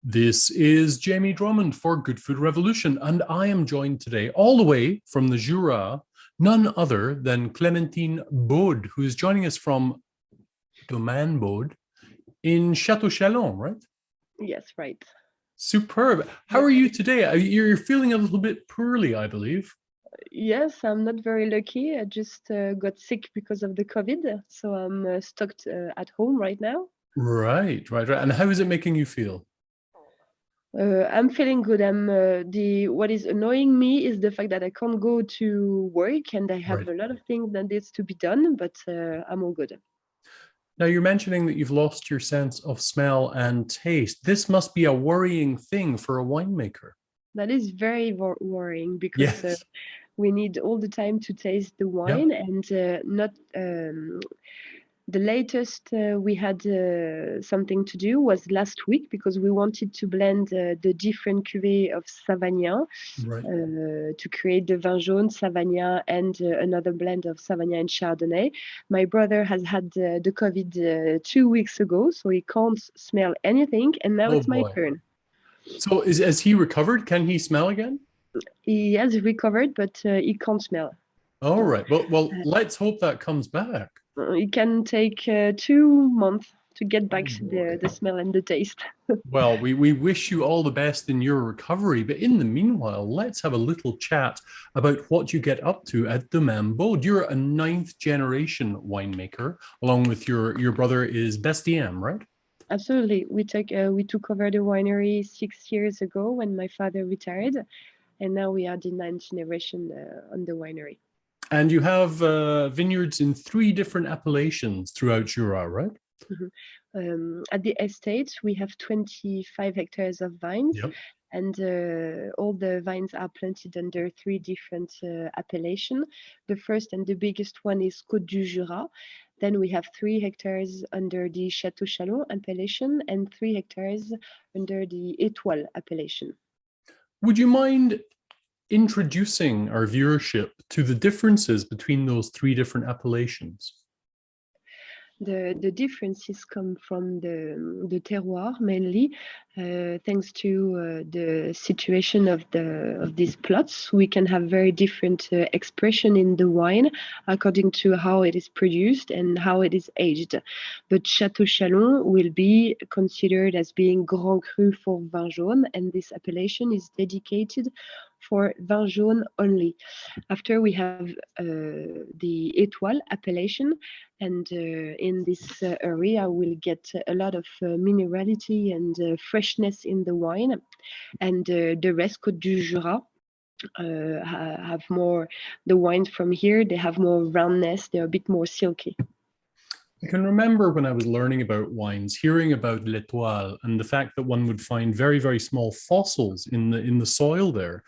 This is Jamie Drummond for Good Food Revolution, and I am joined today all the way from the Jura, none other than Clementine Baud, who is joining us from Domaine Baud in Château Chalon, right? Yes, right. Superb. How are you today? You're feeling a little bit poorly, I believe. Yes, I'm not very lucky. I just got sick because of the COVID, so I'm stuck at home right now. Right. And how is it making you feel? I'm feeling good. What is annoying me is the fact that I can't go to work and I have a lot of things that needs to be done, but I'm all good. Now, you're mentioning that you've lost your sense of smell and taste. This must be a worrying thing for a winemaker. That is very worrying because Yes. we need all the time to taste the wine and not. The latest we had something to do was last week because we wanted to blend the different cuvées of Savagnin to create the vin jaune, Savagnin, and another blend of Savagnin and Chardonnay. My brother has had the COVID 2 weeks ago, so he can't smell anything, and now it's my turn. So has he recovered? Can he smell again? He has recovered, but he can't smell. All right. Well, let's hope that comes back. It can take 2 months to get back the smell and the taste. Well, we wish you all the best in your recovery. But in the meanwhile, let's have a little chat about what you get up to at Domaine Baud. You're a 9th generation winemaker, along with your brother is Bastien, right? Absolutely. We took over the winery 6 years ago when my father retired, and now we are the 9th generation on the winery. And you have vineyards in 3 different appellations throughout Jura, right? Mm-hmm. At the estate, we have 25 hectares of vines, and all the vines are planted under 3 different appellations. The first and the biggest one is Côte du Jura. Then we have 3 hectares under the Château Chalon appellation and 3 hectares under the Étoile appellation. Would you mind introducing our viewership to the differences between those 3 different appellations? The differences come from the terroir mainly, thanks to the situation of these plots. We can have very different expression in the wine according to how it is produced and how it is aged. But Château Chalon will be considered as being Grand Cru for vin jaune, and this appellation is dedicated for vin jaune only. After we have the Étoile appellation, and in this area we'll get a lot of minerality and freshness in the wine, and the rest Côte du Jura have more, the wines from here, they have more roundness, they're a bit more silky. I can remember when I was learning about wines, hearing about l'Étoile and the fact that one would find very, very small fossils in the soil there.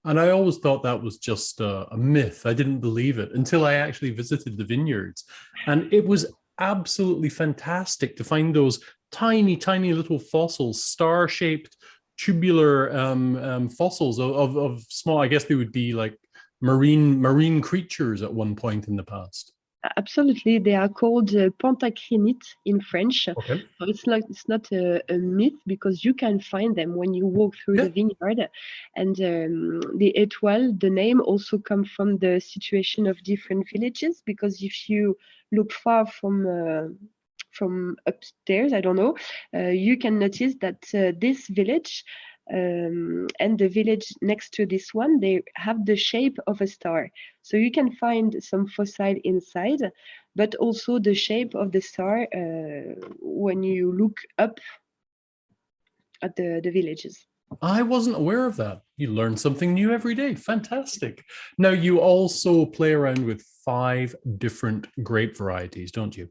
And I always thought that was just a myth. I didn't believe it until I actually visited the vineyards. And it was absolutely fantastic to find those tiny, tiny little fossils, star-shaped tubular fossils of small, I guess they would be like marine creatures at one point in the past. Absolutely, they are called pentacrinites in French. Okay. So it's not a myth because you can find them when you walk through the vineyard. And the Étoile, the name also comes from the situation of different villages, because if you look far from upstairs, I don't know, you can notice that this village and the village next to this one, they have the shape of a star. So you can find some fossil inside, but also the shape of the star when you look up at the villages. I wasn't aware of that. You learn something new every day. Fantastic. Now, you also play around with 5 different grape varieties, don't you?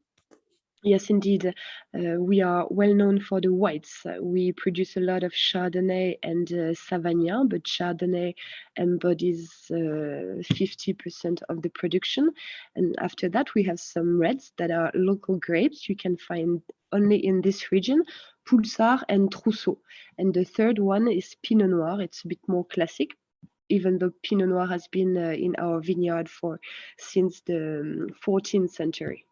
Yes, indeed. We are well known for the whites. We produce a lot of Chardonnay and Savagnin, but Chardonnay embodies 50% of the production. And after that, we have some reds that are local grapes you can find only in this region, Pulsar and Trousseau. And the third one is Pinot Noir. It's a bit more classic, even though Pinot Noir has been in our vineyard since the 14th century.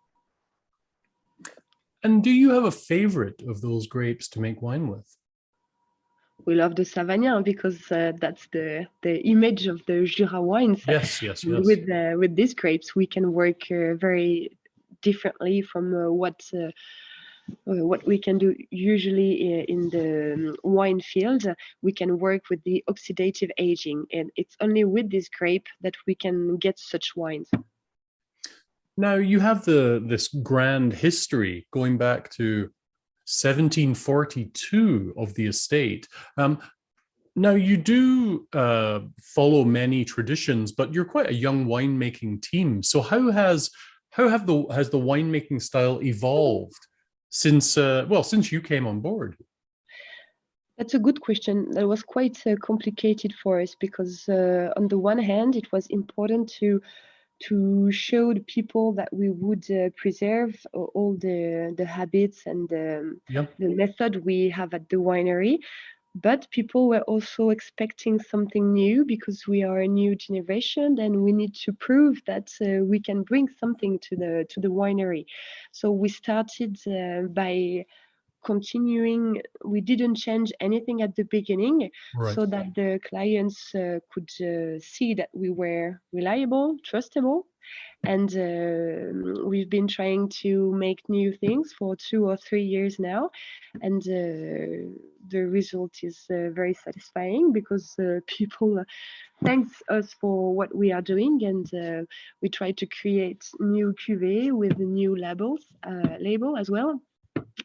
And do you have a favorite of those grapes to make wine with? We love the Savagnin because that's the image of the Jura wines. Yes, yes, And yes. with these grapes, we can work very differently from what we can do usually in the wine field. We can work with the oxidative aging, and it's only with this grape that we can get such wines. Now you have this grand history going back to 1742 of the estate. Now you do follow many traditions, but you're quite a young winemaking team. So has the winemaking style evolved since since you came on board? That's a good question. That was quite complicated for us because on the one hand, it was important to show the people that we would preserve all the habits and the method we have at the winery. But people were also expecting something new because we are a new generation and we need to prove that we can bring something to the winery. So we started by continuing. We didn't change anything at the beginning, Right. so that the clients could see that we were reliable, trustable, and we've been trying to make new things for 2 or 3 years now, and the result is very satisfying because people thanks us for what we are doing, and we try to create new cuvée with new label as well.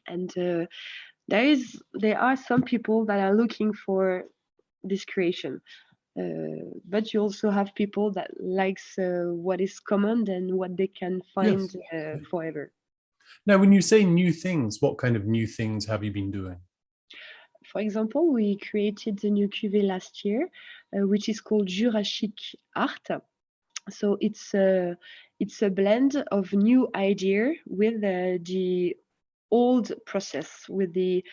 And there are some people that are looking for this creation, but you also have people that likes what is common and what they can find Yes. forever. Now, when you say new things, what kind of new things have you been doing? For example, we created a new cuvée last year, which is called Jurassic Art. So it's a blend of new idea with the old process, with the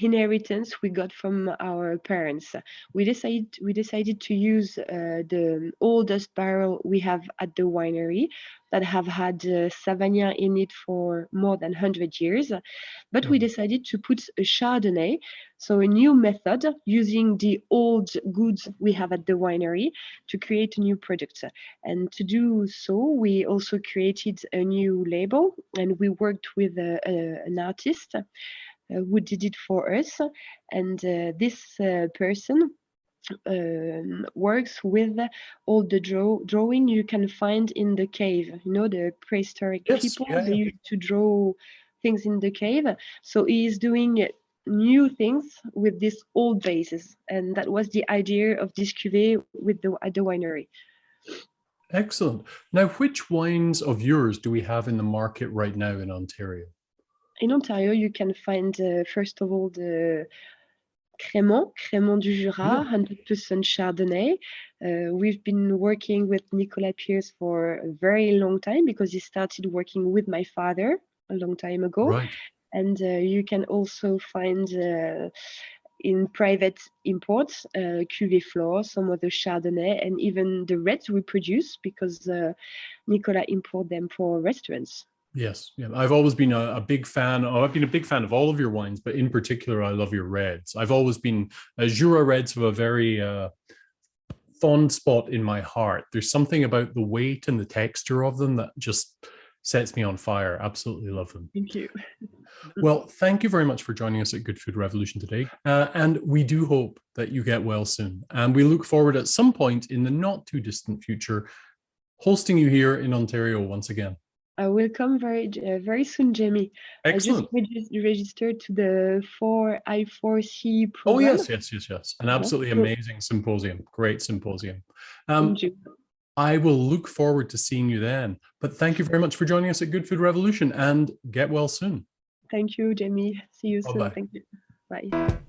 inheritance we got from our parents. We decided to use the oldest barrel we have at the winery that have had Savagnin in it for more than 100 years. But we decided to put a Chardonnay, so a new method using the old goods we have at the winery to create a new product. And to do so, we also created a new label, and we worked with an artist who did it for us. And this person works with all the drawing you can find in the cave. You know, the prehistoric people, they used to draw things in the cave. So he is doing new things with this old bases, and that was the idea of this cuvée at the winery. Excellent. Now, which wines of yours do we have in the market right now in Ontario? In Ontario, you can find, first of all, the Crémant du Jura, 100% Chardonnay. We've been working with Nicolas Pierce for a very long time because he started working with my father a long time ago. Right. And you can also find in private imports, Cuvée Flore, some of the Chardonnay, and even the reds we produce because Nicolas import them for restaurants. Yes, yeah. I've always been a big fan. I've been a big fan of all of your wines, but in particular, I love your reds. I've always been Jura reds have a very fond spot in my heart. There's something about the weight and the texture of them that just sets me on fire. Absolutely love them. Thank you. Well, thank you very much for joining us at Good Food Revolution today. And we do hope that you get well soon. And we look forward at some point in the not too distant future hosting you here in Ontario once again. I will come very soon, Jamie. Excellent. I just registered to the I4C program. Oh, yes. An absolutely amazing symposium. Great symposium. I will look forward to seeing you then. But thank you very much for joining us at Good Food Revolution, and get well soon. Thank you, Jamie. See you soon. Bye-bye. Thank you. Bye.